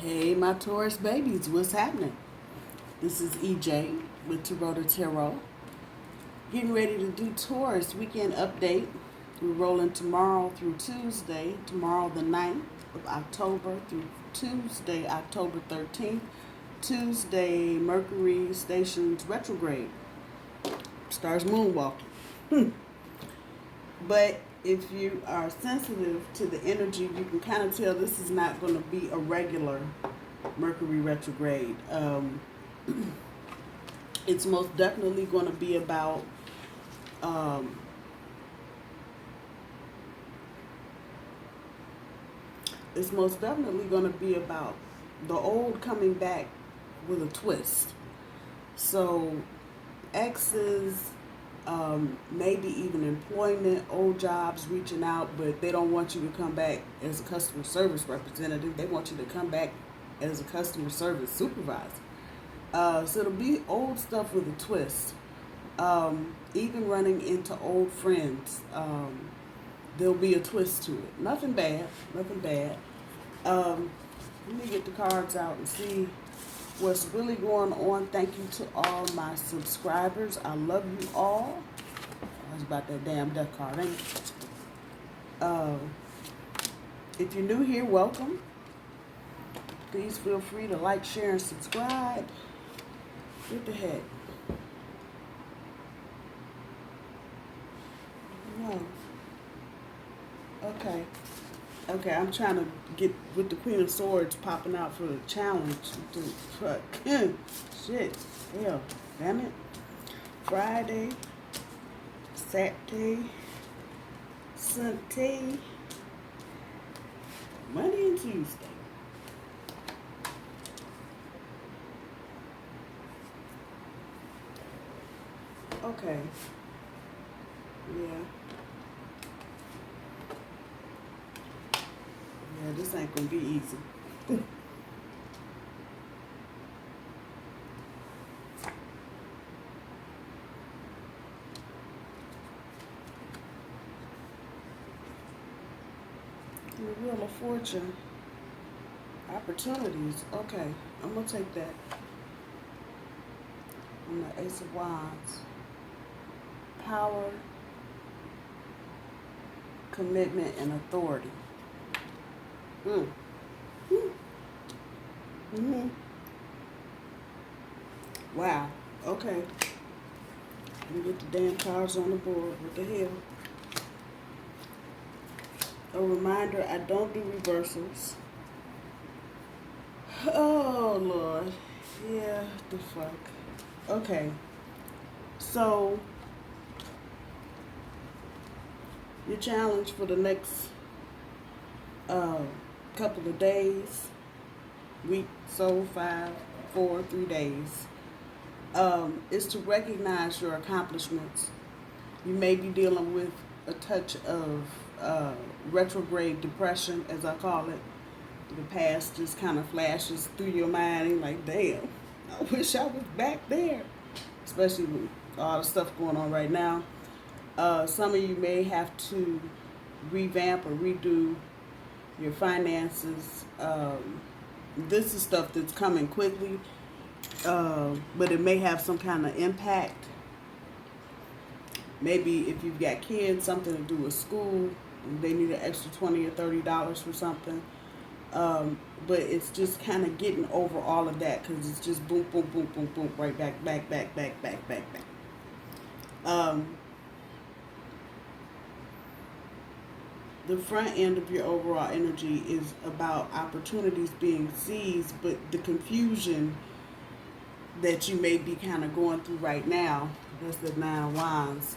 Hey, my Taurus babies, what's happening? This is EJ with Taurota Tarot. Getting ready to do Taurus weekend update. We're rolling tomorrow through Tuesday, tomorrow the 9th of October through Tuesday, October 13th. Tuesday, Mercury stations retrograde. Starts moonwalking. But if you are sensitive to the energy, you can kind of tell this is not going to be a regular Mercury retrograde. It's most definitely going to be about the old coming back with a twist. So exes, maybe even employment, old jobs reaching out, but they don't want you to come back as a customer service representative. They want you to come back as a customer service supervisor. So it'll be old stuff with a twist. Even running into old friends, there'll be a twist to it. Nothing bad. Let me get the cards out and see what's really going on. Thank you to all my subscribers. I love you all. I was about that damn death card, ain't it? If you're new here, welcome. Please feel free to like, share, and subscribe. What the heck? No. Okay, I'm trying to get with the Queen of Swords popping out for the challenge. Fuck. Shit. Hell. Damn it. Friday. Saturday. Sunday. Monday and Tuesday. Okay. Yeah, this ain't gonna be easy. The Wheel of Fortune. Opportunities. Okay, I'm gonna take that. And the Ace of Wands. Power, commitment, and authority. Wow. Okay. Let me get the damn cards on the board. What the hell? A reminder, I don't do reversals. Oh, Lord. Yeah, the fuck. Okay. So, your challenge for the next couple of days, week, so 3 days, is to recognize your accomplishments. You may be dealing with a touch of retrograde depression, as I call it. The past just kind of flashes through your mind and like, damn, I wish I was back there. Especially with all the stuff going on right now. Some of you may have to revamp or redo your finances. This is stuff that's coming quickly, but it may have some kind of impact. Maybe if you've got kids, something to do with school, they need an extra $20 or $30 for something. But it's just kind of getting over all of that because it's just boom, boom, boom, boom, boom, right back. The front end of your overall energy is about opportunities being seized, but the confusion that you may be kind of going through right now, that's the 9 of Wands,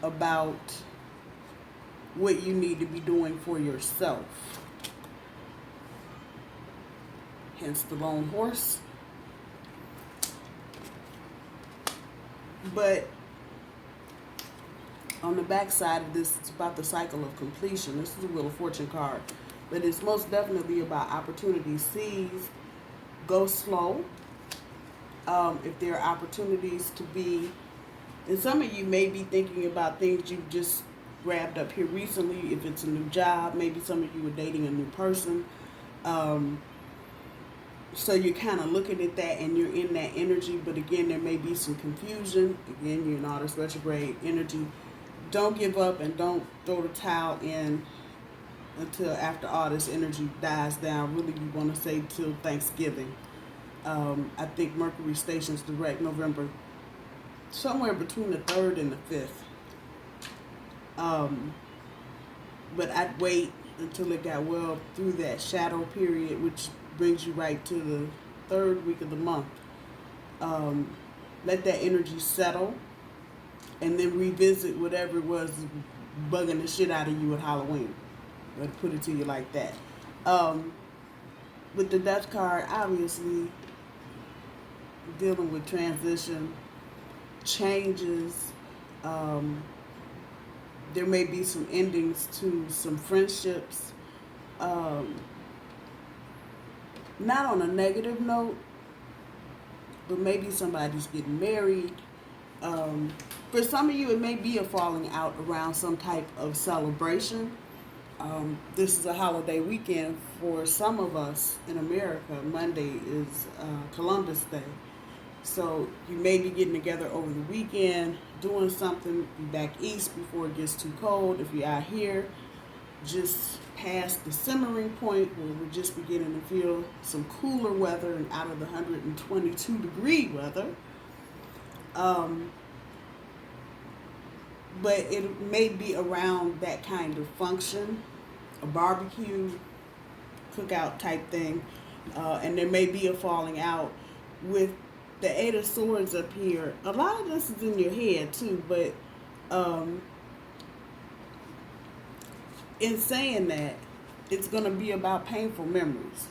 about what you need to be doing for yourself. Hence the lone horse. But on the back side of this, it's about the cycle of completion. This is a Wheel of Fortune card. But it's most definitely about opportunities seized. Go slow. If there are opportunities to be, and some of you may be thinking about things you've just grabbed up here recently. If it's a new job, maybe some of you are dating a new person. So you're kind of looking at that and you're in that energy, but again, there may be some confusion. Again, you're in all this retrograde energy. Don't give up and don't throw the towel in until after all this energy dies down. Really, you want to say till Thanksgiving. I think Mercury stations direct November, somewhere between the 3rd and the 5th. But I'd wait until it got well through that shadow period, which brings you right to the 3rd week of the month. Let that energy settle, and then revisit whatever it was bugging the shit out of you at Halloween. I'll put it to you like that. With the Death card, obviously dealing with transition, changes. There may be some endings to some friendships. Not on a negative note, but maybe somebody's getting married. For some of you, it may be a falling out around some type of celebration. This is a holiday weekend for some of us in America. Monday is Columbus Day. So you may be getting together over the weekend, doing something, be back east before it gets too cold. If you're out here, just past the simmering point where we're just beginning to feel some cooler weather and out of the 122 degree weather. But it may be around that kind of function, a barbecue, cookout type thing. And there may be a falling out with the 8 of Swords up here. A lot of this is in your head too, but in saying that, it's going to be about painful memories.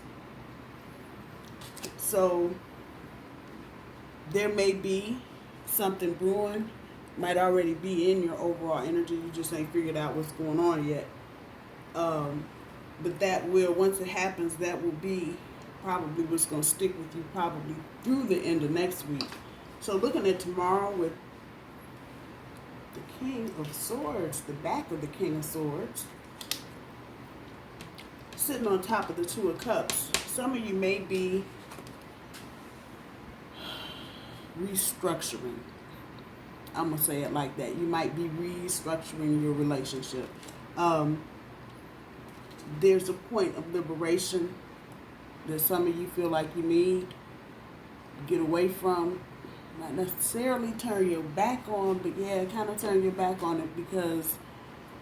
So there may be something brewing, might already be in your overall energy. You just ain't figured out what's going on yet. But that will, once it happens, that will be probably what's going to stick with you probably through the end of next week. So looking at tomorrow with the King of Swords, the back of the King of Swords, sitting on top of the Two of Cups. Some of you may be restructuring. I'm going to say it like that. You might be restructuring your relationship. There's a point of liberation that some of you feel like you need to get away from. Not necessarily turn your back on, but yeah, kind of turn your back on it because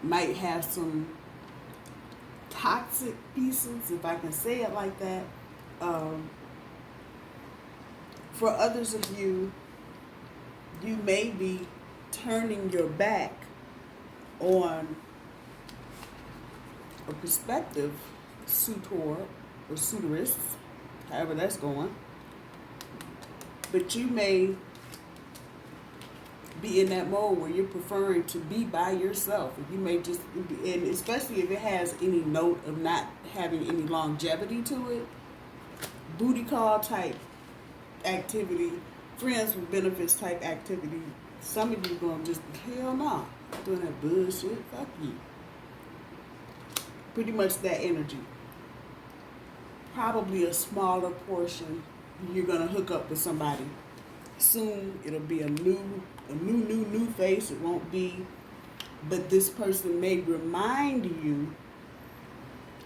you might have some toxic pieces, if I can say it like that. For others of you, you may be turning your back on a prospective suitor or suitoress, however that's going. But you may be in that mode where you're preferring to be by yourself. You may just, and especially if it has any note of not having any longevity to it, booty call type activity, friends with benefits type activity. Some of you are going to just, hell no, I'm doing that bullshit, fuck you. Pretty much that energy. Probably a smaller portion, you're going to hook up with somebody. Soon, it'll be a new face. It won't be, but this person may remind you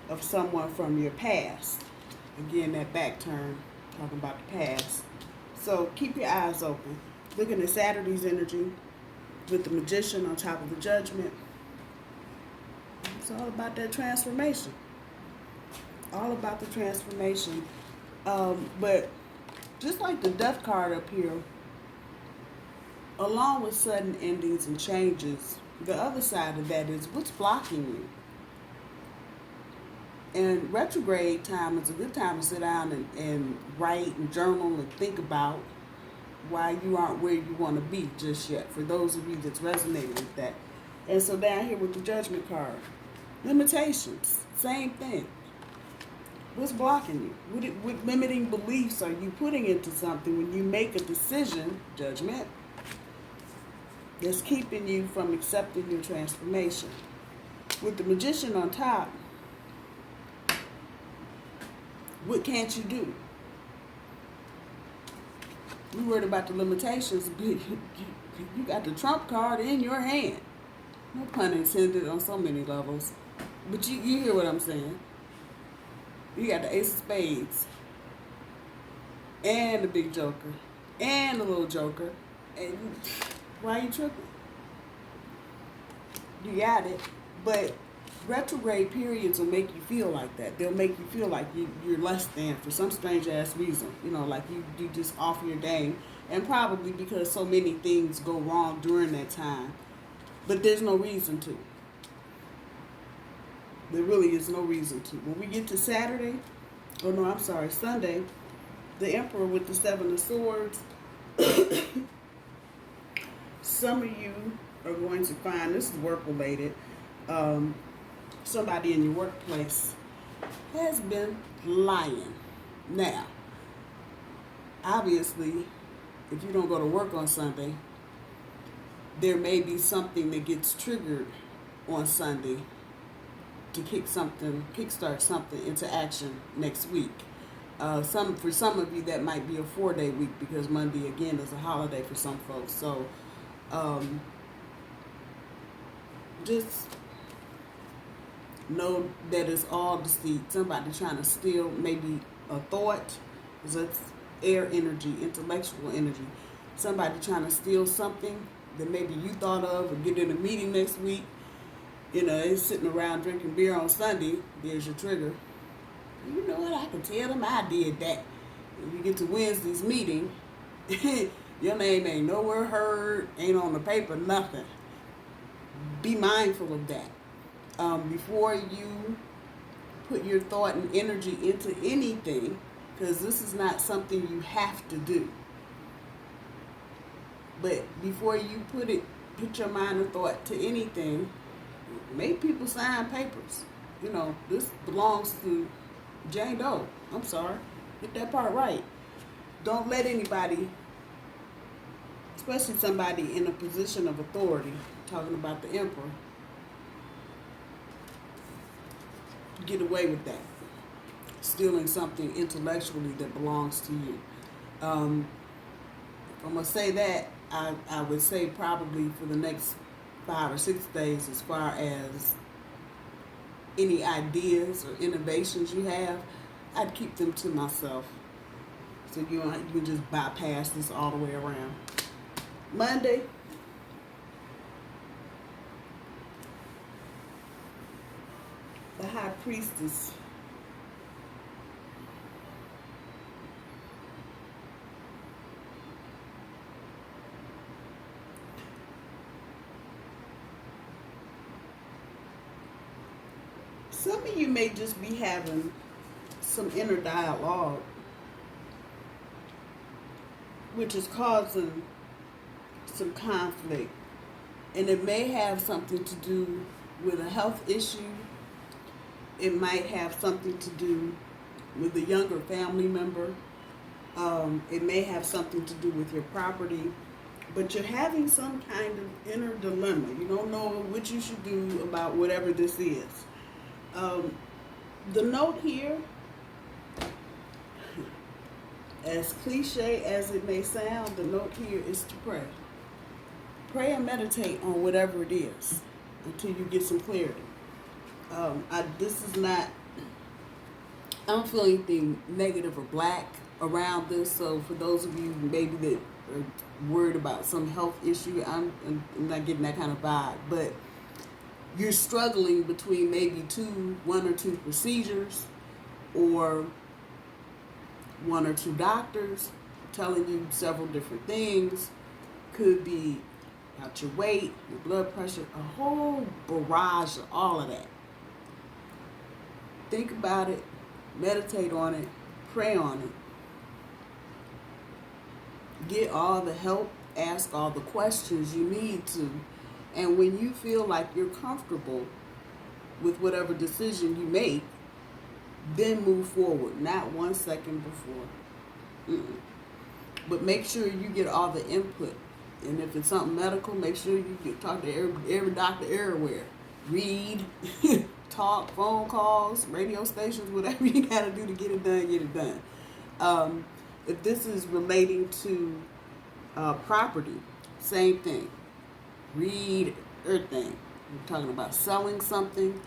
of someone from your past. Again, that back turn, talking about the past. So keep your eyes open. Looking at Saturday's energy with the Magician on top of the Judgment. It's all about that transformation. All about the transformation. But just like the Death card up here, along with sudden endings and changes, the other side of that is what's blocking you. And retrograde time is a good time to sit down and write and journal and think about why you aren't where you want to be just yet, for those of you that's resonating with that. And so down here with the Judgment card, limitations, same thing. What's blocking you? What limiting beliefs are you putting into something when you make a decision, Judgment, that's keeping you from accepting your transformation? With the Magician on top, What can't you do? You worried about the limitations, but you got the trump card in your hand. No pun intended on so many levels. But you hear what I'm saying. You got the ace of spades. And the big joker. And the little joker. And why are you tripping? You got it. But retrograde periods will make you feel like that. They'll make you feel like you're less than for some strange ass reason. You know, like you just off your game. And probably because so many things go wrong during that time. But there's no reason to. There really is no reason to. When we get to Sunday, the Emperor with the Seven of Swords, some of you are going to find, this is work related, somebody in your workplace has been lying. Now, obviously, if you don't go to work on Sunday, there may be something that gets triggered on Sunday to kickstart something into action next week. For some of you, that might be a 4-day week because Monday again is a holiday for some folks. So, just know that it's all deceit. Somebody trying to steal maybe a thought. It's air energy, intellectual energy. Somebody trying to steal something that maybe you thought of or get in a meeting next week. You know, they're sitting around drinking beer on Sunday. There's your trigger. You know what? I can tell them I did that. When you get to Wednesday's meeting, your name ain't nowhere heard, ain't on the paper, nothing. Be mindful of that. Before you put your thought and energy into anything, because this is not something you have to do. But before you put your mind or thought to anything, make people sign papers. You know, this belongs to Jane Doe. I'm sorry. Get that part right. Don't let anybody, especially somebody in a position of authority, talking about the Emperor, get away with that. Stealing something intellectually that belongs to you. If I'm going to say that, I would say probably for the next 5 or 6 days, as far as any ideas or innovations you have, I'd keep them to myself. So you can just bypass this all the way around. Monday, the High Priestess. Some of you may just be having some inner dialogue, which is causing some conflict. And it may have something to do with a health issue. It might have something to do with a younger family member. It may have something to do with your property. But you're having some kind of inner dilemma. You don't know what you should do about whatever this is. The note here, as cliche as it may sound, the note here is to pray. Pray and meditate on whatever it is until you get some clarity. I don't feel anything negative or black around this. So for those of you maybe that are worried about some health issue, I'm not getting that kind of vibe. But you're struggling between maybe 1 or 2 procedures, or 1 or 2 doctors telling you several different things. Could be about your weight, your blood pressure, a whole barrage of all of that. Think about it, meditate on it, pray on it. Get all the help, ask all the questions you need to. And when you feel like you're comfortable with whatever decision you make, then move forward, not 1 second before. But make sure you get all the input. And if it's something medical, make sure you talk to every doctor everywhere. Read, talk, phone calls, radio stations, whatever you got to do to get it done, get it done. If this is relating to property, same thing. Read everything. We're talking about selling something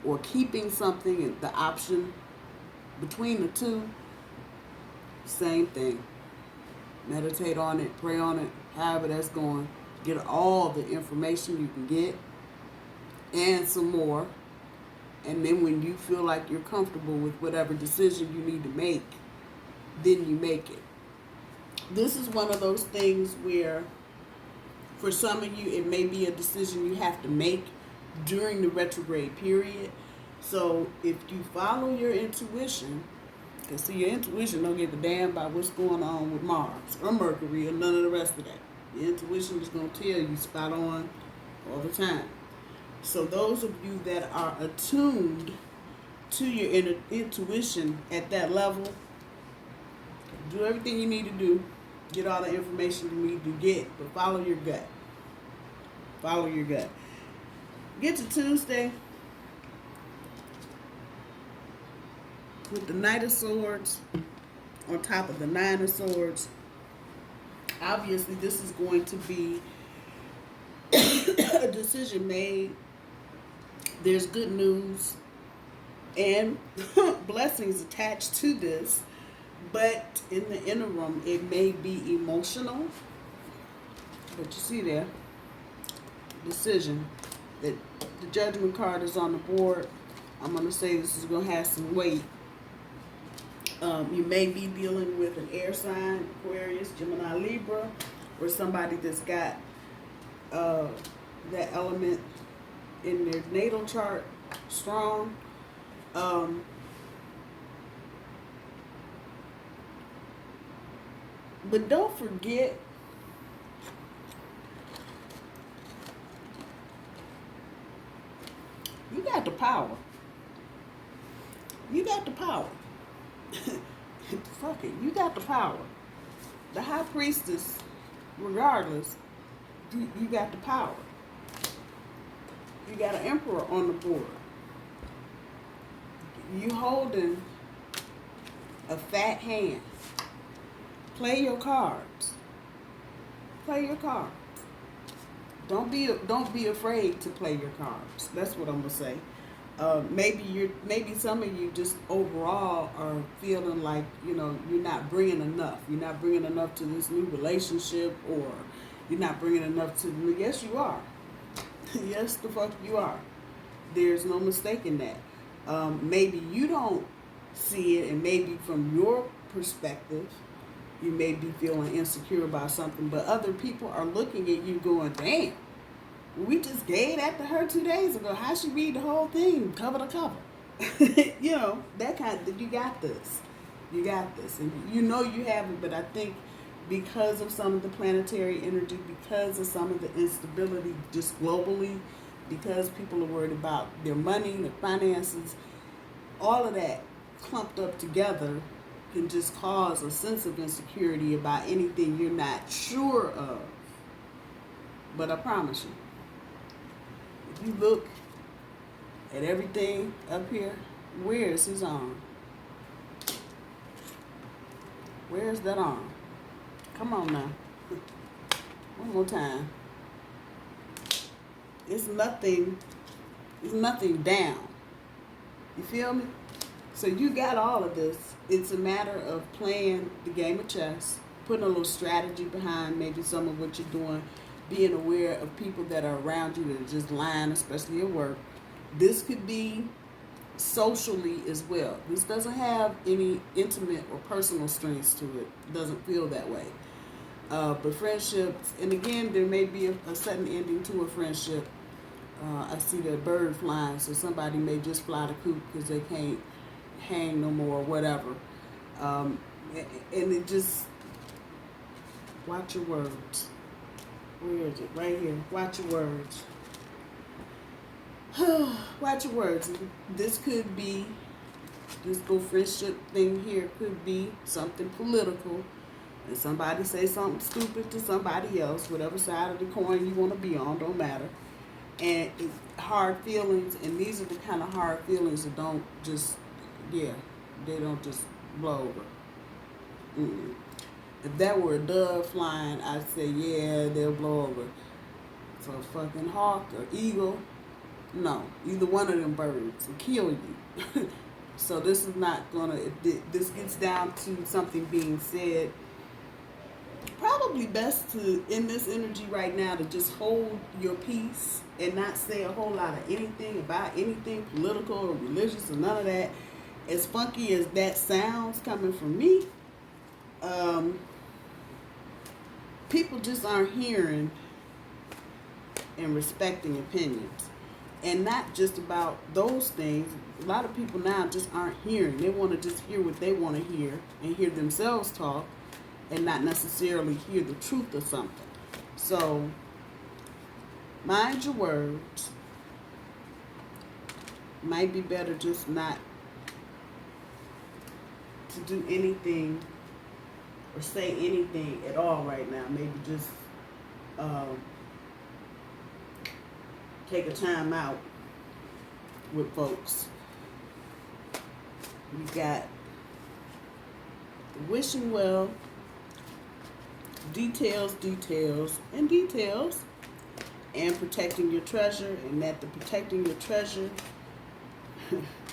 or keeping something, and the option between the two, same thing. Meditate on it, pray on it, however that's going. Get all the information you can get and some more. And then when you feel like you're comfortable with whatever decision you need to make, then you make it. This is one of those things where for some of you, it may be a decision you have to make during the retrograde period. So if you follow your intuition, because see, your intuition don't give a damn about what's going on with Mars or Mercury or none of the rest of that. Your intuition is going to tell you spot on all the time. So those of you that are attuned to your intuition at that level, do everything you need to do. Get all the information you need to get, but follow your gut. Follow your gut. Get to Tuesday with the Knight of Swords on top of the Nine of Swords. Obviously, this is going to be a decision made. There's good news and blessings attached to this, but in the interim, it may be emotional. But you see there, decision. That the Judgment card is on the board. I'm going to say this is going to have some weight. You may be dealing with an air sign, Aquarius, Gemini, Libra, or somebody that's got that element in their natal chart strong. But don't forget, you got the power. You got the power. Fuck it. You got the power. The High Priestess, regardless, you got the power. You got an Emperor on the board. You holding a fat hand. Play your cards. Play your cards. Don't be afraid to play your cards. That's what I'm gonna say. Maybe some of you just overall are feeling like, you know, you're not bringing enough. You're not bringing enough to this new relationship, or you're not bringing enough to. Yes, you are. Yes, the fuck you are. There's no mistaking that. Maybe you don't see it, and maybe from your perspective, you may be feeling insecure about something, but other people are looking at you going, damn, we just gave that to her 2 days ago. How she read the whole thing, cover to cover? You know, that kind of, you got this. You got this. And you know you have it, but I think because of some of the planetary energy, because of some of the instability just globally, because people are worried about their money, their finances, all of that clumped up together can just cause a sense of insecurity about anything you're not sure of. But I promise you, if you look at everything up here, where is his arm? Where's that arm? Come on now. One more time. It's nothing down. You feel me? So you got all of this. It's a matter of playing the game of chess, putting a little strategy behind maybe some of what you're doing, being aware of people that are around you that are just lying, especially at work. This could be socially as well. This doesn't have any intimate or personal strings to it. It doesn't feel that way. But friendships, and again, there may be a sudden ending to a friendship. I see that bird flying, so somebody may just fly the coop because they can't hang no more or whatever. And it just, watch your words. Where is it? Right here. Watch your words. Watch your words. This could be, this little friendship thing here could be something political. And somebody say something stupid to somebody else, whatever side of the coin you want to be on, don't matter. and hard feelings, and these are the kind of hard feelings that don't just, yeah, they don't just blow over. Mm-mm. If that were a dove flying, I'd say, yeah, they'll blow over. So a fucking hawk or eagle, no, either one of them birds will kill you. So this is not gonna, if this gets down to something being said, probably best to, in this energy right now, to just hold your peace and not say a whole lot of anything about anything political or religious or none of that. As funky as that sounds coming from me, people just aren't hearing and respecting opinions. And not just about those things. A lot of people now just aren't hearing. They want to just hear what they want to hear and hear themselves talk and not necessarily hear the truth of something. So, mind your words. Might be better just not to do anything or say anything at all right now. Maybe just take a time out with folks. We got wishing well, details, and protecting your treasure, and that the protecting your treasure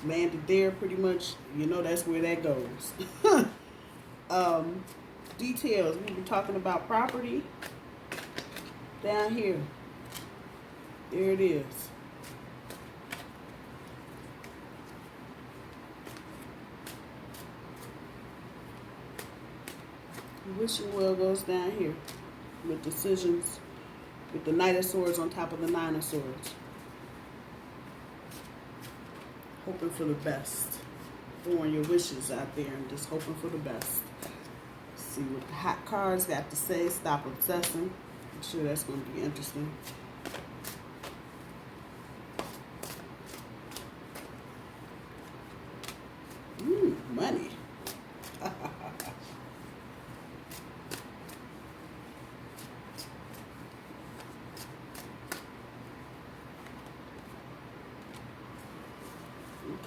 landed there pretty much, you know, that's where that goes. Details, we were talking about property down here. There it is. Wishing well goes down here with decisions, with the Knight of Swords on top of the Nine of Swords. Hoping for the best. Throwing your wishes out there and just hoping for the best. See what the hot cards got to say. Stop obsessing. I'm sure that's going to be interesting. Money.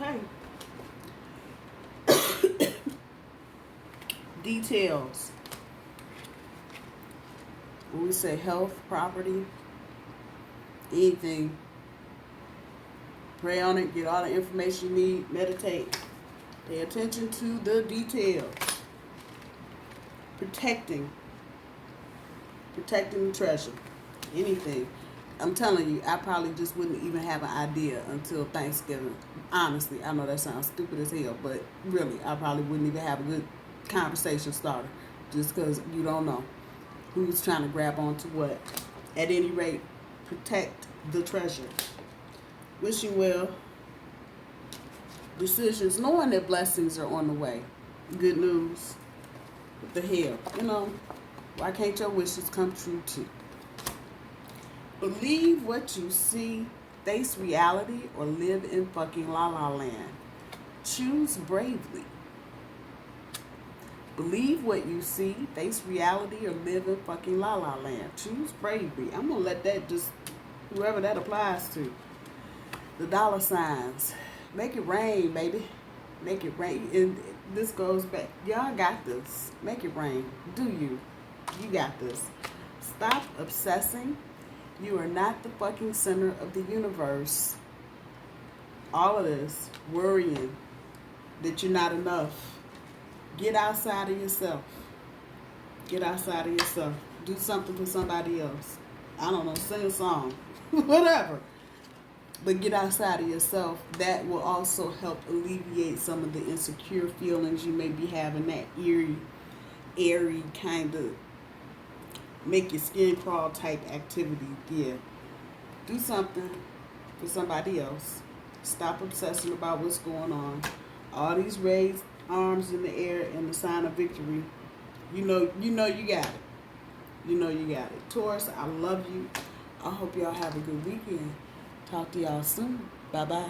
Okay. Details. When we say health, property, anything, pray on it, get all the information you need, meditate. Pay attention to the details. Protecting the treasure. Anything. I'm telling you, I probably just wouldn't even have an idea until Thanksgiving. Honestly, I know that sounds stupid as hell, but really, I probably wouldn't even have a good conversation starter just because you don't know who's trying to grab onto what. At any rate, protect the treasure. Wishing well. Decisions, knowing that blessings are on the way. Good news. What the hell? You know, why can't your wishes come true too? Believe what you see, face reality, or live in fucking la la land. Choose bravely. Believe what you see, face reality, or live in fucking la la land. Choose bravely. I'm gonna let that just, whoever that applies to. The dollar signs. Make it rain, baby. Make it rain. And this goes back. Y'all got this. Make it rain. Do you? You got this. Stop obsessing. You are not the fucking center of the universe. All of this worrying that you're not enough. Get outside of yourself. Get outside of yourself. Do something for somebody else. I don't know, sing a song. Whatever. But get outside of yourself. That will also help alleviate some of the insecure feelings you may be having, that airy kind of make your skin crawl type activity. Yeah. Do something for somebody else. Stop obsessing about what's going on. All these raised arms in the air and the sign of victory. You know you got it. You know you got it. Taurus, I love you. I hope y'all have a good weekend. Talk to y'all soon. Bye-bye.